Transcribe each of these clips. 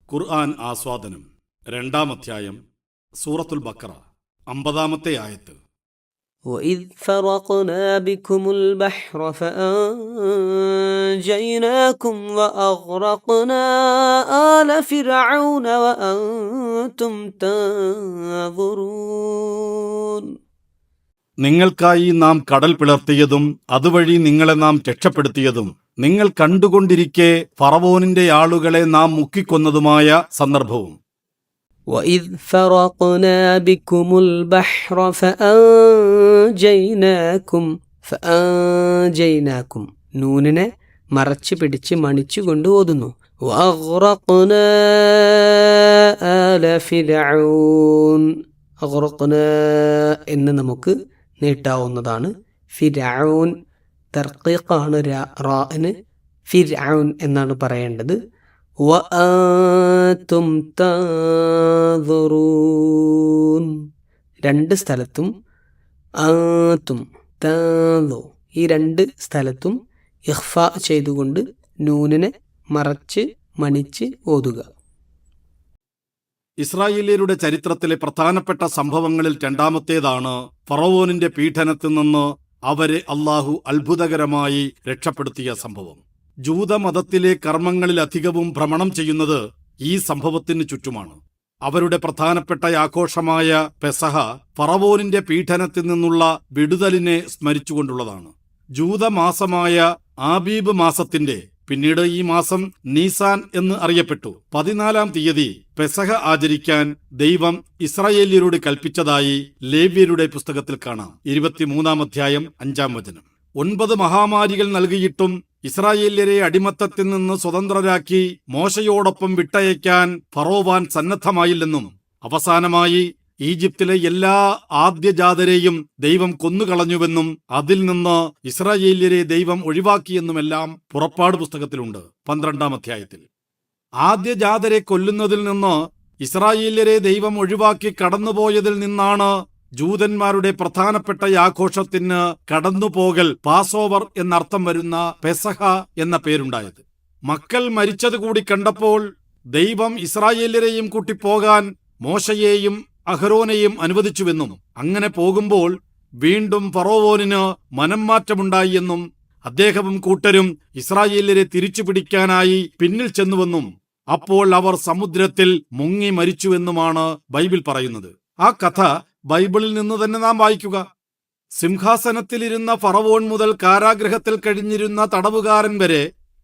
ഖുർആൻ ആസ്വാദനം 2-ാം അധ്യായം സൂറത്തുൽ ബഖറ 50-ാമത്തെ ആയത്ത്. وَإِذْ فَرَقْنَا بِكُمُ الْبَحْرَ فَأَنْجَيْنَاكُمْ وَأَغْرَقْنَا آلَ فِرْعَوْنَ وَأَنْتُمْ تَنْظُرُونَ. നിങ്ങൾക്കായി നാം കടൽ പിളർത്തിയതും അതുവഴി നിങ്ങളെ നാം രക്ഷപ്പെടുത്തിയതും നിങ്ങൾ കണ്ടുകൊണ്ടിരിക്കെ ഫറവോനിന്റെ ആളുകളെ നാം മുക്കിക്കൊന്നതുമായ സന്ദർഭവും. وَإِذْ فَرَقْنَا بِكُمُ الْبَحْرَ فَأَنْجَيْنَاكُمْ നൂനിനെ മറച്ചു പിടിച്ച് മണിച്ചുകൊണ്ട് ഓതുന്നു. وَأَغْرَقْنَا آلَ فِرْعَوْنَ. അഗ്റഖ്നാ എന്ന് നമുക്ക് നീട്ടാവുന്നതാണ്. ഫിർഔൻ തർഖീഖാണ്, റാന് ഫിർഔൻ എന്നാണ് പറയേണ്ടത്. വഅൻതും തൻദുറൂൻ. രണ്ട് സ്ഥലത്തും ആതും താദു, ഈ രണ്ട് സ്ഥലത്തും ഇഖ്ഫാ ചെയ്തുകൊണ്ട് നൂനിനെ മറച്ച് മണിച്ച് ഓതുക. ഇസ്രായേലിയരുടെ ചരിത്രത്തിലെ പ്രധാനപ്പെട്ട സംഭവങ്ങളിൽ 2-ാമത്തേതാണ് ഫറവോനിന്റെ പീഡനത്തിൽ നിന്ന് അവരെ അള്ളാഹു അത്ഭുതകരമായി രക്ഷപ്പെടുത്തിയ സംഭവം. ജൂതമതത്തിലെ കർമ്മങ്ങളിലധികവും ഭ്രമണം ചെയ്യുന്നത് ഈ സംഭവത്തിന് ചുറ്റുമാണ്. അവരുടെ പ്രധാനപ്പെട്ട ആഘോഷമായ പെസഹ ഫറവോനിന്റെ പീഡനത്തിൽ നിന്നുള്ള വിടുതലിനെ സ്മരിച്ചുകൊണ്ടുള്ളതാണ്. ജൂതമാസമായ ആബീബ് മാസത്തിന്റെ, പിന്നീട് ഈ മാസം നീസാൻ എന്ന് അറിയപ്പെട്ടു, 14-ാം തീയതി പെസഹ ആചരിക്കാൻ ദൈവം ഇസ്രായേല്യരോട് കൽപ്പിച്ചതായി ലേവ്യരുടെ പുസ്തകത്തിൽ കാണാം. 23-ാം അധ്യായം 5-ാം വചനം. 9 മഹാമാരികൾ നൽകിയിട്ടും ഇസ്രായേല്യരെ അടിമത്തത്തിൽ നിന്ന് സ്വതന്ത്രരാക്കി മോശയോടൊപ്പം വിട്ടയക്കാൻ ഫറോവാൻ സന്നദ്ധമായില്ലെന്നും അവസാനമായി ഈജിപ്തിലെ എല്ലാ ആദ്യജാതരെയും ദൈവം കൊന്നുകളഞ്ഞുവെന്നും അതിൽ നിന്ന് ഇസ്രായേല്യരെ ദൈവം ഒഴിവാക്കിയെന്നുമെല്ലാം പുറപ്പാട് പുസ്തകത്തിലുണ്ട് 12-ാം അധ്യായത്തിൽ. ആദ്യജാതരെ കൊല്ലുന്നതിൽ നിന്ന് ഇസ്രായേല്യരെ ദൈവം ഒഴിവാക്കി കടന്നുപോയതിൽ നിന്നാണ് ജൂതന്മാരുടെ പ്രധാനപ്പെട്ട ആഘോഷത്തിന് കടന്നുപോകൽ, പാസോവർ എന്നർത്ഥം വരുന്ന പെസഹ എന്ന പേരുണ്ടായത്. മക്കൾ മരിച്ചതുകൂടി കണ്ടപ്പോൾ ദൈവം ഇസ്രായേല്യരെയും കൂട്ടിപ്പോകാൻ മോശയെയും അഹരോനെയും അനുവദിച്ചുവെന്നും അങ്ങനെ പോകുമ്പോൾ വീണ്ടും ഫറോവോനിന് മനംമാറ്റമുണ്ടായി എന്നും അദ്ദേഹവും കൂട്ടരും ഇസ്രായേല്യരെ തിരിച്ചു പിടിക്കാനായി പിന്നിൽ ചെന്നുവെന്നും അപ്പോൾ അവർ സമുദ്രത്തിൽ മുങ്ങി മരിച്ചുവെന്നുമാണ് ബൈബിൾ പറയുന്നത്. ആ കഥ ബൈബിളിൽ നിന്ന് തന്നെ നാം വായിക്കുക. സിംഹാസനത്തിലിരുന്ന ഫറവോൻ മുതൽ കാരാഗൃഹത്തിൽ കഴിഞ്ഞിരുന്ന തടവുകാരൻ വരെ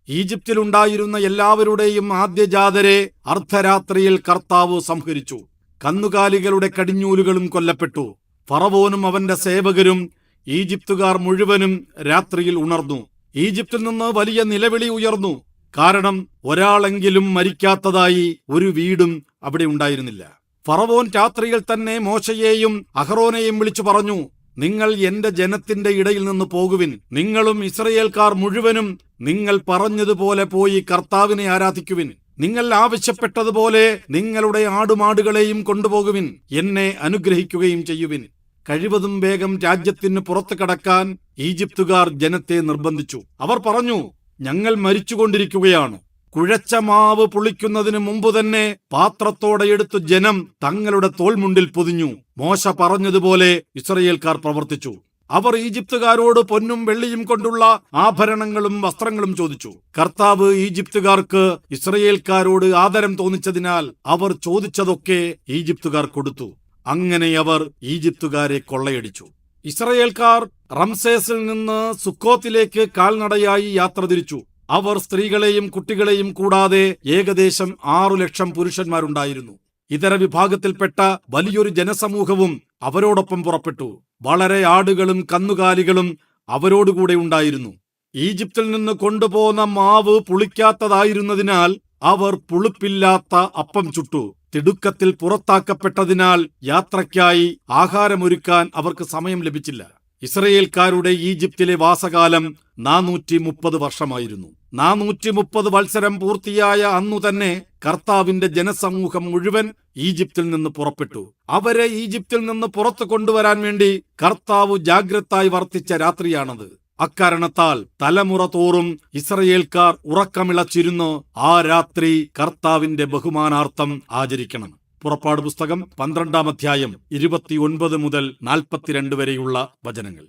ഈജിപ്തിലുണ്ടായിരുന്ന എല്ലാവരുടെയും ആദ്യജാതരെ അർദ്ധരാത്രിയിൽ കർത്താവ് സംഹരിച്ചു. കന്നുകാലികളുടെ കടിഞ്ഞൂലുകളും കൊല്ലപ്പെട്ടു. ഫറവോനും അവന്റെ സേവകരും ഈജിപ്തുകാർ മുഴുവനും രാത്രിയിൽ ഉണർന്നു. ഈജിപ്തിൽ നിന്ന് വലിയ നിലവിളി ഉയർന്നു. കാരണം ഒരാളെങ്കിലും മരിക്കാത്തതായി ഒരു വീടും അവിടെ ഉണ്ടായിരുന്നില്ല. ഫറവോൻ രാത്രിയിൽ തന്നെ മോശയെയും അഹറോനെയും വിളിച്ചു പറഞ്ഞു, നിങ്ങൾ എന്റെ ജനത്തിന്റെ ഇടയിൽ നിന്ന് പോകുവിൻ. നിങ്ങളും ഇസ്രായേൽക്കാർ മുഴുവനും നിങ്ങൾ പറഞ്ഞതുപോലെ പോയി കർത്താവിനെ ആരാധിക്കുവിൻ. നിങ്ങൾ ആവശ്യപ്പെട്ടതുപോലെ നിങ്ങളുടെ ആടുമാടുകളെയും കൊണ്ടുപോകുവിൻ. എന്നെ അനുഗ്രഹിക്കുകയും ചെയ്യുവിൻ. കഴിവതും വേഗം രാജ്യത്തിന് പുറത്തു കടക്കാൻ ഈജിപ്തുകാർ ജനത്തെ നിർബന്ധിച്ചു. അവർ പറഞ്ഞു, ഞങ്ങൾ മരിച്ചുകൊണ്ടിരിക്കുകയാണ്. കുഴച്ച മാവ് പുളിക്കുന്നതിന് മുമ്പ് തന്നെ പാത്രത്തോടെ എടുത്തു ജനം തങ്ങളുടെ തോൾമുണ്ടിൽ പൊതിഞ്ഞു. മോശ പറഞ്ഞതുപോലെ ഇസ്രായേൽക്കാർ പ്രവർത്തിച്ചു. അവർ ഈജിപ്തുകാരോട് പൊന്നും വെള്ളിയും കൊണ്ടുള്ള ആഭരണങ്ങളും വസ്ത്രങ്ങളും ചോദിച്ചു. കർത്താവ് ഈജിപ്തുകാർക്ക് ഇസ്രായേൽക്കാരോട് ആദരം തോന്നിച്ചതിനാൽ അവർ ചോദിച്ചതൊക്കെ ഈജിപ്തുകാർ കൊടുത്തു. അങ്ങനെ അവർ ഈജിപ്തുകാരെ കൊള്ളയടിച്ചു. ഇസ്രായേൽക്കാർ റംസേസിൽ നിന്ന് സുക്കോത്തിലേക്ക് കാൽനടയായി യാത്ര തിരിച്ചു. അവർ സ്ത്രീകളെയും കുട്ടികളെയും കൂടാതെ ഏകദേശം 6 ലക്ഷം പുരുഷന്മാരുണ്ടായിരുന്നു. ഇതര വിഭാഗത്തിൽപ്പെട്ട വലിയൊരു ജനസമൂഹവും അവരോടൊപ്പം പുറപ്പെട്ടു. വളരെ ആടുകളും കന്നുകാലികളും അവരോടുകൂടെ ഉണ്ടായിരുന്നു. ഈജിപ്തിൽ നിന്ന് കൊണ്ടുപോകുന്ന മാവ് പുളിക്കാത്തതായിരുന്നതിനാൽ അവർ പുളിപ്പില്ലാത്ത അപ്പം ചുട്ടു. തിടുക്കത്തിൽ പുറത്താക്കപ്പെട്ടതിനാൽ യാത്രയ്ക്കായി ആഹാരമൊരുക്കാൻ അവർക്ക് സമയം ലഭിച്ചില്ല. ഇസ്രായേൽക്കാരുടെ ഈജിപ്തിലെ വാസകാലം 430 വർഷമായിരുന്നു. 430 വത്സരം പൂർത്തിയായ അന്നു തന്നെ കർത്താവിന്റെ ജനസമൂഹം മുഴുവൻ ഈജിപ്തിൽ നിന്ന് പുറപ്പെട്ടു. അവരെ ഈജിപ്തിൽ നിന്ന് പുറത്തു കൊണ്ടുവരാൻ വേണ്ടി കർത്താവ് ജാഗ്രതായി വർത്തിച്ച രാത്രിയാണത്. അക്കാരണത്താൽ തലമുറ തോറും ഇസ്രയേൽക്കാർ ഉറക്കമിളച്ചിരുന്ന് ആ രാത്രി കർത്താവിന്റെ ബഹുമാനാർത്ഥം ആചരിക്കണം. പുറപ്പാട് പുസ്തകം 12-ാം അധ്യായം 29 മുതൽ 42 വരെയുള്ള വചനങ്ങൾ.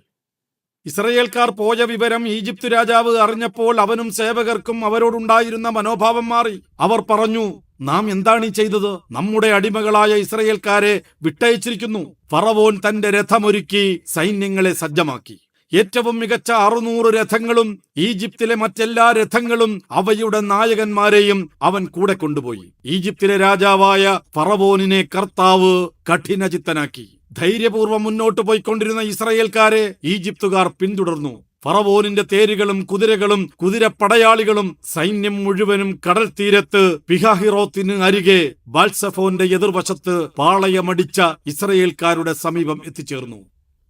ഇസ്രയേൽക്കാർ പോയ വിവരം ഈജിപ്ത് രാജാവ് അറിഞ്ഞപ്പോൾ അവനും സേവകർക്കും അവരോടുണ്ടായിരുന്ന മനോഭാവം മാറി. അവർ പറഞ്ഞു, നാം എന്താണ് ചെയ്തത്? നമ്മുടെ അടിമകളായ ഇസ്രയേൽക്കാരെ വിട്ടയച്ചിരിക്കുന്നു. ഫറവോൻ തന്റെ രഥമൊരുക്കി സൈന്യങ്ങളെ സജ്ജമാക്കി. ഏറ്റവും മികച്ച 600 രഥങ്ങളും ഈജിപ്തിലെ മറ്റെല്ലാ രഥങ്ങളും അവയുടെ നായകന്മാരെയും അവൻ കൂടെ കൊണ്ടുപോയി. ഈജിപ്തിലെ രാജാവായ ഫറവോനിനെ കർത്താവ് കഠിനചിത്തനാക്കി. ധൈര്യപൂർവ്വം മുന്നോട്ട് പോയിക്കൊണ്ടിരുന്ന ഇസ്രയേൽക്കാരെ ഈജിപ്തുകാർ പിന്തുടർന്നു. ഫറവോനിന്റെ തേരുകളും കുതിരകളും കുതിരപ്പടയാളികളും സൈന്യം മുഴുവനും കടൽ തീരത്ത് പിഹഹിറോത്തിന് അരികെ ബാൽസഫോന്റെ എതിർവശത്ത് പാളയമടിച്ച ഇസ്രയേൽക്കാരുടെ സമീപം എത്തിച്ചേർന്നു.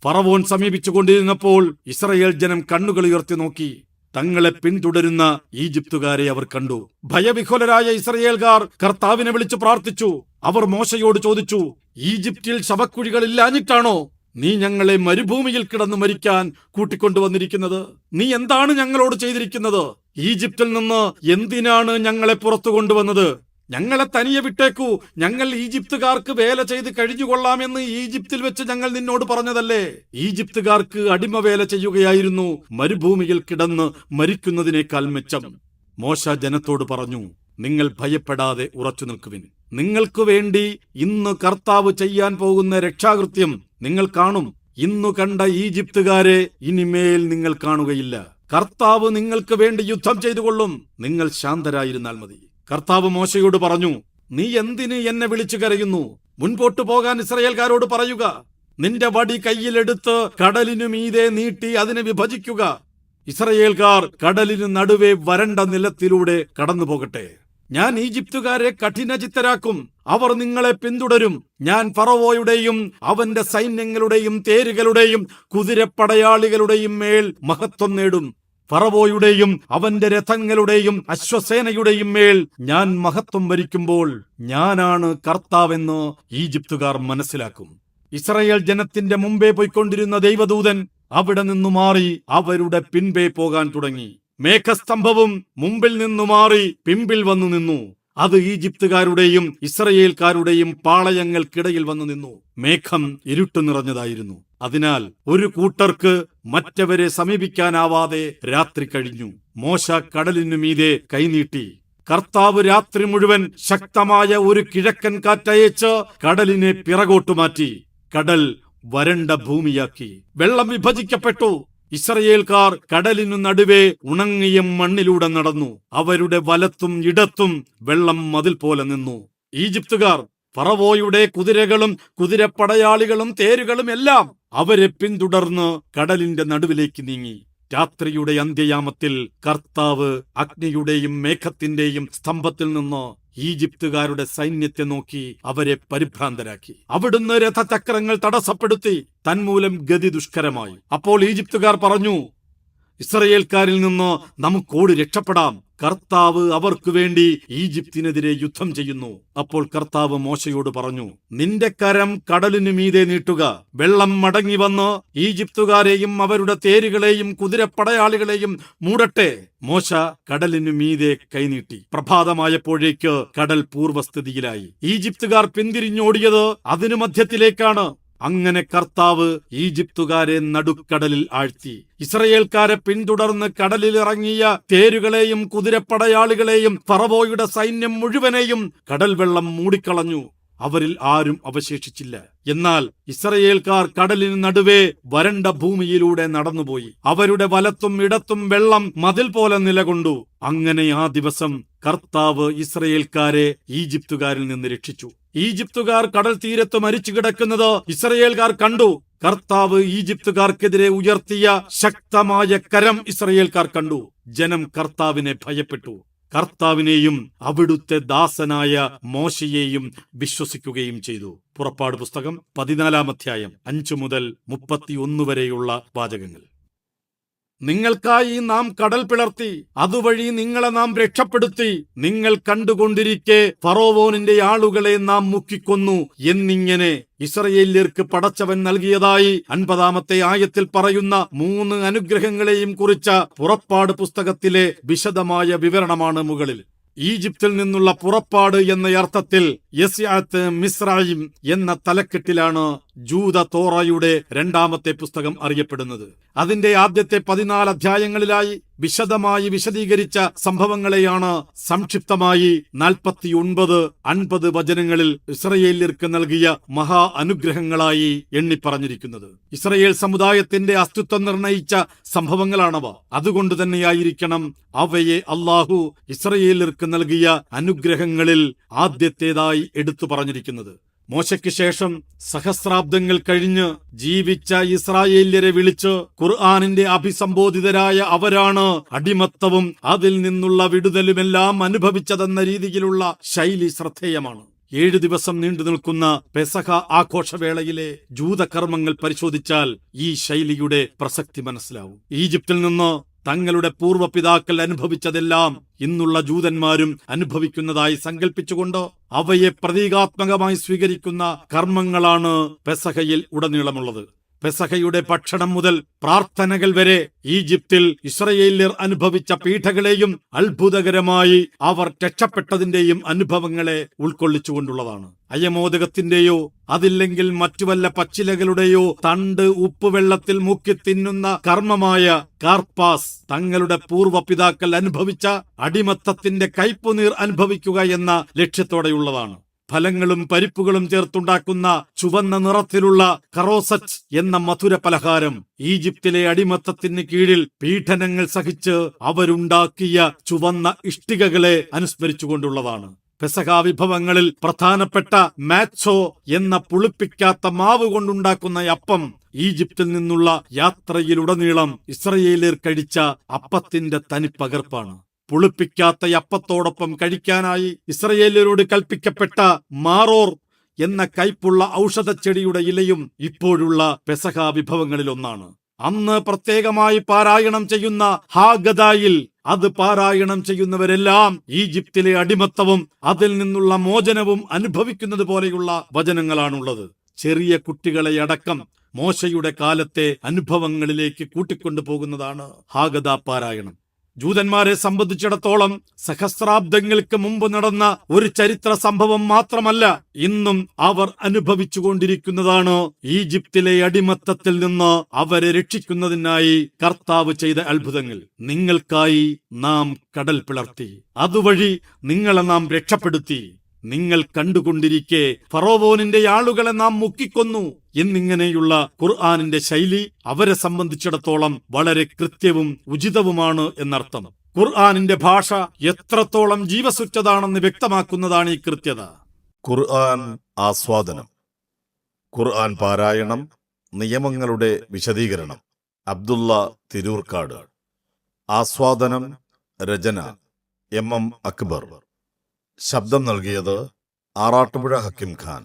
ഫറവോൻ സമീപിച്ചുകൊണ്ടിരുന്നപ്പോൾ ഇസ്രയേൽ ജനം കണ്ണുകൾ ഉയർത്തി നോക്കി. തങ്ങളെ പിന്തുടരുന്ന ഈജിപ്തുകാരെ അവർ കണ്ടു. ഭയവിഹ്വലരായ ഇസ്രയേൽക്കാർ കർത്താവിനെ വിളിച്ചു പ്രാർത്ഥിച്ചു. അവർ മോശയോട് ചോദിച്ചു, ഈജിപ്തിൽ ശവക്കുഴികളില്ലാഞ്ഞിട്ടാണോ നീ ഞങ്ങളെ മരുഭൂമിയിൽ കിടന്നു മരിക്കാൻ കൂട്ടിക്കൊണ്ടുവന്നിരിക്കുന്നത്? നീ എന്താണ് ഞങ്ങളോട് ചെയ്തിരിക്കുന്നത്? ഈജിപ്തിൽ നിന്ന് എന്തിനാണ് ഞങ്ങളെ പുറത്തു കൊണ്ടുവന്നത്? ഞങ്ങളെ തനിയെ വിട്ടേക്കൂ. ഞങ്ങൾ ഈജിപ്തുകാർക്ക് വേല ചെയ്ത് കഴിഞ്ഞുകൊള്ളാമെന്ന് ഈജിപ്തിൽ വെച്ച് ഞങ്ങൾ നിന്നോട് പറഞ്ഞതല്ലേ? ഈജിപ്തുകാർക്ക് അടിമവേല ചെയ്യുകയായിരുന്നു മരുഭൂമിയിൽ കിടന്ന് മരിക്കുന്നതിനേക്കാൾ മെച്ചം. മോശ ജനത്തോട് പറഞ്ഞു, നിങ്ങൾ ഭയപ്പെടാതെ ഉറച്ചു നിൽക്കുവിൻ. നിങ്ങൾക്കു വേണ്ടി ഇന്ന് കർത്താവ് ചെയ്യാൻ പോകുന്ന രക്ഷാകൃത്യം നിങ്ങൾ കാണും. ഇന്നു കണ്ട ഈജിപ്തുകാരെ ഇനിമേൽ നിങ്ങൾ കാണുകയില്ല. കർത്താവ് നിങ്ങൾക്ക് വേണ്ടി യുദ്ധം ചെയ്തുകൊള്ളും. നിങ്ങൾ ശാന്തരായിരുന്നാൽ മതി. കർത്താവ് മോശയോട് പറഞ്ഞു, നീ എന്തിന് എന്നെ വിളിച്ചു കരയുന്നു? മുൻപോട്ടു പോകാൻ ഇസ്രയേൽക്കാരോട് പറയുക. നിന്റെ വടി കയ്യിലെടുത്ത് കടലിനു മീതെ നീട്ടി അതിനെ വിഭജിക്കുക. ഇസ്രയേൽക്കാർ കടലിനു നടുവേ വരണ്ട നിലത്തിലൂടെ കടന്നു പോകട്ടെ. ഞാൻ ഈജിപ്തുകാരെ കഠിനചിത്തരാക്കും. അവർ നിങ്ങളെ പിന്തുടരും. ഞാൻ ഫറവോയുടെയും അവന്റെ സൈന്യങ്ങളുടെയും തേരുകളുടെയും കുതിരപ്പടയാളികളുടെയും മേൽ മഹത്വം നേടും. ഫറവോയുടെയും അവന്റെ രഥങ്ങളുടെയും അശ്വസേനയുടെയും മേൽ ഞാൻ മഹത്വം വരിക്കുമ്പോൾ ഞാനാണ് കർത്താവെന്ന് ഈജിപ്തുകാർ മനസ്സിലാക്കും. ഇസ്രയേൽ ജനത്തിന്റെ മുമ്പേ പോയിക്കൊണ്ടിരുന്ന ദൈവദൂതൻ അവിടെ നിന്നു മാറി അവരുടെ പിൻപേ പോകാൻ തുടങ്ങി. മേഘസ്തംഭവും മുമ്പിൽ നിന്നു മാറി പിമ്പിൽ വന്നു നിന്നു. അത് ഈജിപ്തുകാരുടെയും ഇസ്രയേൽക്കാരുടെയും പാളയങ്ങൾക്കിടയിൽ വന്നു നിന്നു. മേഘം ഇരുട്ട് നിറഞ്ഞതായിരുന്നു. അതിനാൽ ഒരു കൂട്ടർക്ക് മറ്റവരെ സമീപിക്കാനാവാതെ രാത്രി കഴിഞ്ഞു. മോശ കടലിനു മീതെ കൈനീട്ടി. കർത്താവ് രാത്രി മുഴുവൻ ശക്തമായ ഒരു കിഴക്കൻ കാറ്റയച്ച് കടലിനെ പിറകോട്ടു മാറ്റി. കടൽ വരണ്ട ഭൂമിയാക്കി. വെള്ളം വിഭജിക്കപ്പെട്ടു. ഇസ്രയേൽക്കാർ കടലിനു നടുവേ ഉണങ്ങിയ മണ്ണിലൂടെ നടന്നു. അവരുടെ വലത്തും ഇടത്തും വെള്ളം മതിൽ പോലെ നിന്നു. ഈജിപ്തുകാർ ഫറവോയുടെ കുതിരകളും കുതിരപ്പടയാളികളും തേരുകളും എല്ലാം അവരെ പിന്തുടർന്ന് കടലിന്റെ നടുവിലേക്ക് നീങ്ങി. രാത്രിയുടെ അന്ത്യയാമത്തിൽ കർത്താവ് അഗ്നിയുടെയും മേഘത്തിന്റെയും സ്തംഭത്തിൽ നിന്ന് ഈജിപ്തുകാരുടെ സൈന്യത്തെ നോക്കി അവരെ പരിഭ്രാന്തരാക്കി. അവിടുന്ന് രഥചക്രങ്ങൾ തടസ്സപ്പെടുത്തി. തന്മൂലം ഗതി ദുഷ്കരമായി. അപ്പോൾ ഈജിപ്തുകാർ പറഞ്ഞു, ഇസ്രയേൽക്കാരിൽ നിന്ന് നമുക്കോടി രക്ഷപ്പെടാം. കർത്താവ് അവർക്കു വേണ്ടി ഈജിപ്തിനെതിരെ യുദ്ധം ചെയ്യുന്നു. അപ്പോൾ കർത്താവ് മോശയോട് പറഞ്ഞു, നിന്റെ കരം കടലിനു മീതെ നീട്ടുക. വെള്ളം മടങ്ങി വന്ന് ഈജിപ്തുകാരെയും അവരുടെ തേരുകളെയും കുതിരപ്പടയാളികളെയും മൂടട്ടെ. മോശ കടലിനു മീതെ കൈനീട്ടി. പ്രഭാതമായപ്പോഴേക്ക് കടൽ പൂർവ്വസ്ഥിതിയിലായി. ഈജിപ്തുകാർ പിന്തിരിഞ്ഞോടിയത് അതിനു മധ്യത്തിലേക്കാണ്. അങ്ങനെ കർത്താവ് ഈജിപ്തുകാരെ നടുക്കടലിൽ ആഴ്ത്തി. ഇസ്രയേൽക്കാരെ പിന്തുടർന്ന് കടലിലിറങ്ങിയ തേരുകളെയും കുതിരപ്പടയാളികളെയും ഫറവോയുടെ സൈന്യം മുഴുവനെയും കടൽ വെള്ളം മൂടിക്കളഞ്ഞു. അവരിൽ ആരും അവശേഷിച്ചില്ല. എന്നാൽ ഇസ്രയേൽക്കാർ കടലിന് നടുവേ വരണ്ട ഭൂമിയിലൂടെ നടന്നുപോയി. അവരുടെ വലത്തും ഇടത്തും വെള്ളം മതിൽ പോലെ നിലകൊണ്ടു. അങ്ങനെ ആ ദിവസം കർത്താവ് ഇസ്രയേൽക്കാരെ ഈജിപ്തുകാരിൽ നിന്ന് രക്ഷിച്ചു. ഈജിപ്തുകാർ കടൽ തീരത്ത് മരിച്ചു കിടക്കുന്നത് ഇസ്രയേൽക്കാർ കണ്ടു. കർത്താവ് ഈജിപ്തുകാർക്കെതിരെ ഉയർത്തിയ ശക്തമായ കരം ഇസ്രയേൽക്കാർ കണ്ടു. ജനം കർത്താവിനെ ഭയപ്പെട്ടു. കർത്താവിനെയും അവിടുത്തെ ദാസനായ മോശയെയും വിശ്വസിക്കുകയും ചെയ്തു. പുറപ്പാട് പുസ്തകം 14-ാം അധ്യായം 5 മുതൽ 31 വരെയുള്ള വാചകങ്ങൾ. നിങ്ങൾക്കായി നാം കടൽ പിളർത്തി, അതുവഴി നിങ്ങളെ നാം രക്ഷപ്പെടുത്തി. നിങ്ങൾ കണ്ടുകൊണ്ടിരിക്കെ ഫറോവോനിന്റെ ആളുകളെ നാം മുക്കിക്കൊന്നു എന്നിങ്ങനെ ഇസ്രയേല്യർക്ക് പടച്ചവൻ നൽകിയതായി 50-ാമത്തെ ആയത്തിൽ പറയുന്ന 3 അനുഗ്രഹങ്ങളെയും കുറിച്ച പുറപ്പാട് പുസ്തകത്തിലെ വിശദമായ വിവരണമാണ് മുകളിൽ. ഈജിപ്തിൽ നിന്നുള്ള പുറപ്പാട് എന്ന അർത്ഥത്തിൽ യസ്യാത്ത് മിസ്രയീം എന്ന തലക്കെട്ടിലാണ് ജൂത തോറയുടെ 2-ാമത്തെ പുസ്തകം അറിയപ്പെടുന്നത്. അതിന്റെ ആദ്യത്തെ 14 അധ്യായങ്ങളിലായി വിശദമായി വിശദീകരിച്ച സംഭവങ്ങളെയാണ് സംക്ഷിപ്തമായി 49-50 വചനങ്ങളിൽ ഇസ്രയേല്യർക്ക് നൽകിയ മഹാ അനുഗ്രഹങ്ങളായി എണ്ണിപ്പറഞ്ഞിരിക്കുന്നത്. ഇസ്രയേൽ സമുദായത്തിന്റെ അസ്തിത്വം നിർണയിച്ച സംഭവങ്ങളാണവ. അതുകൊണ്ട് തന്നെയായിരിക്കണം അവയെ അല്ലാഹു ഇസ്രയേല്യർക്ക് നൽകിയ അനുഗ്രഹങ്ങളിൽ ആദ്യത്തേതായി എടുത്തു പറഞ്ഞിരിക്കുന്നത്. മോശയ്ക്ക് ശേഷം സഹസ്രാബ്ദങ്ങൾ കഴിഞ്ഞ് ജീവിച്ച ഇസ്രായേല്യരെ വിളിച്ച് ഖുർആനിന്റെ അഭിസംബോധിതരായ അവരാണ് അടിമത്തവും അതിൽ നിന്നുള്ള വിടുതലുമെല്ലാം അനുഭവിച്ചതെന്ന രീതിയിലുള്ള ശൈലി ശ്രദ്ധേയമാണ്. 7 ദിവസം നീണ്ടു നിൽക്കുന്ന പെസഹ ആഘോഷവേളയിലെ ജൂതകർമ്മങ്ങൾ പരിശോധിച്ചാൽ ഈ ശൈലിയുടെ പ്രസക്തി മനസ്സിലാവും. ഈജിപ്തിൽ നിന്ന് തങ്ങളുടെ പൂർവ്വപിതാക്കൾ അനുഭവിച്ചതെല്ലാം ഇന്നുള്ള ജൂതന്മാരും അനുഭവിക്കുന്നതായി സങ്കല്പിച്ചുകൊണ്ട് അവയെ പ്രതീകാത്മകമായി സ്വീകരിക്കുന്ന കർമ്മങ്ങളാണ് പെസഹയിൽ ഉടനീളമുള്ളത്. പെസഹയുടെ ഭക്ഷണം മുതൽ പ്രാർത്ഥനകൾ വരെ ഈജിപ്തിൽ ഇസ്രയേല്യർ അനുഭവിച്ച പീഡകളെയും അത്ഭുതകരമായി അവർ രക്ഷപ്പെട്ടതിന്റെയും അനുഭവങ്ങളെ ഉൾക്കൊള്ളിച്ചുകൊണ്ടുള്ളതാണ്. അയമോദകത്തിന്റെയോ അതില്ലെങ്കിൽ മറ്റു വല്ല പച്ചിലകളുടെയോ തണ്ട് ഉപ്പുവെള്ളത്തിൽ മുക്കി തിന്നുന്ന കർമ്മമായ കാർപ്പാസ് തങ്ങളുടെ പൂർവ്വപിതാക്കൾ അനുഭവിച്ച അടിമത്തത്തിന്റെ കയ്പുനീർ അനുഭവിക്കുക എന്ന ലക്ഷ്യത്തോടെയുള്ളതാണ്. ഫലങ്ങളും പരിപ്പുകളും ചേർത്തുണ്ടാക്കുന്ന ചുവന്ന നിറത്തിലുള്ള കറോസറ്റ് എന്ന മധുര പലഹാരം ഈജിപ്തിലെ അടിമത്തത്തിന് കീഴിൽ പീഡനങ്ങൾ സഹിച്ച് അവരുണ്ടാക്കിയ ചുവന്ന ഇഷ്ടികകളെ അനുസ്മരിച്ചുകൊണ്ടുള്ളതാണ്. പെസഹ വിഭവങ്ങളിൽ പ്രധാനപ്പെട്ട മാച്ചോ എന്ന പുളിപ്പിക്കാത്ത മാവ് കൊണ്ടുണ്ടാക്കുന്ന അപ്പം ഈജിപ്തിൽ നിന്നുള്ള യാത്രയിലുടനീളം ഇസ്രയേല്യർ കഴിച്ച അപ്പത്തിന്റെ തനിപ്പകർപ്പാണ്. പുളിപ്പിക്കാത്ത അപ്പത്തോടൊപ്പം കഴിക്കാനായി ഇസ്രയേല്യരോട് കൽപ്പിക്കപ്പെട്ട മാറോർ എന്ന കയ്പുള്ള ഔഷധച്ചെടിയുടെ ഇലയും ഇപ്പോഴുള്ള പെസഹ വിഭവങ്ങളിലൊന്നാണ്. അന്ന് പ്രത്യേകമായി പാരായണം ചെയ്യുന്ന ഹാഗദായിൽ അത് പാരായണം ചെയ്യുന്നവരെല്ലാം ഈജിപ്തിലെ അടിമത്തവും അതിൽ നിന്നുള്ള മോചനവും അനുഭവിക്കുന്നത് പോലെയുള്ള വചനങ്ങളാണുള്ളത്. ചെറിയ കുട്ടികളെ അടക്കം മോശയുടെ കാലത്തെ അനുഭവങ്ങളിലേക്ക് കൂട്ടിക്കൊണ്ടു പോകുന്നതാണ് ഹാഗദ പാരായണം. ജൂതന്മാരെ സംബന്ധിച്ചിടത്തോളം സഹസ്രാബ്ദങ്ങൾക്ക് മുമ്പ് നടന്ന ഒരു ചരിത്ര സംഭവം മാത്രമല്ല, ഇന്നും അവർ അനുഭവിച്ചുകൊണ്ടിരിക്കുന്നതാണ് ഈജിപ്തിലെ അടിമത്തത്തിൽ നിന്ന് അവരെ രക്ഷിക്കുന്നതിനായി കർത്താവ് ചെയ്ത അത്ഭുതങ്ങൾ. നിങ്ങൾക്കായി നാം കടൽ പിളർത്തി, അതുവഴി നിങ്ങളെ നാം രക്ഷപ്പെടുത്തി. നിങ്ങൾ കണ്ടുകൊണ്ടിരിക്കെ ഫറോവോനിന്റെ ആളുകളെ നാം മുക്കിക്കൊന്നു എന്നിങ്ങനെയുള്ള ഖുർആനിന്റെ ശൈലി അവരെ സംബന്ധിച്ചിടത്തോളം വളരെ കൃത്യവും ഉചിതവുമാണ് എന്നർത്ഥം. ഖുർആനിന്റെ ഭാഷ എത്രത്തോളം ജീവസുറ്റതാണെന്ന് വ്യക്തമാക്കുന്നതാണ് ഈ കൃത്യത. ഖുർആൻ ആസ്വാദനം. ഖുർആൻ പാരായണം, നിയമങ്ങളുടെ വിശദീകരണം. അബ്ദുള്ള തിരൂർക്കാട്. ആസ്വാദനം, രചന MM അക്ബർ. ശബ്ദം നൽകിയത് ആറാട്ടുപുഴ ഹക്കിം ഖാൻ.